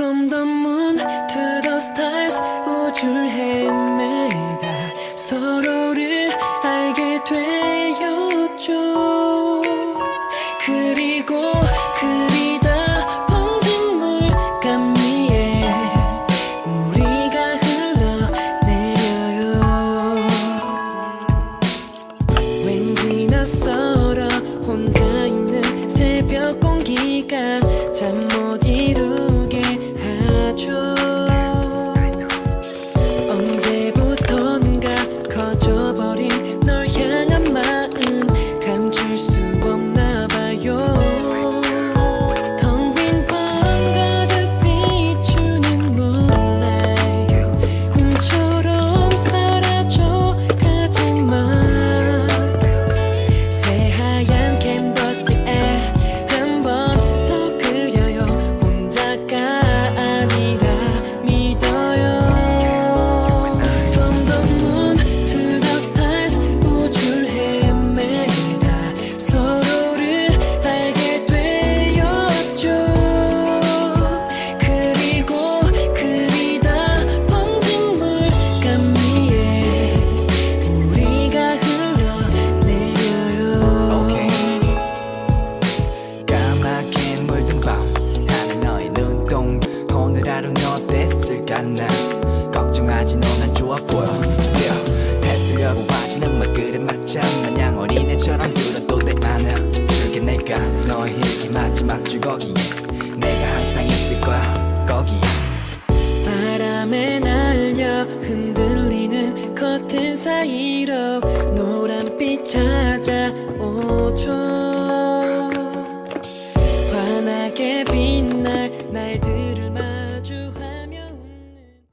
From the moon to the stars 우주를 헤매다 서로를 알게 되었죠. 그리고 그리다 번진 물감 위에 우리가 흘러내려요. 왠지 낯설어 혼자 있는 새벽 공기가 잠 못 이루게 하죠. 언제부턴가 커져버린 널 향한 마음 감출 수 없나 봐요. 텅 빈 밤 가득 비추는 moonlight 꿈처럼 사라져 가지만 새하얀 캔버스에 한 번 더 그려요. 혼자가 아니라 믿어요. From the moon to the stars 우주를 헤매다 서로를 알게 되었죠. 그리고 그리다 번진 물감 위에 우리가 흘러내려요. 까맣게 물든 밤 하늘 너의 눈동 오늘 하루는 어땠을까 난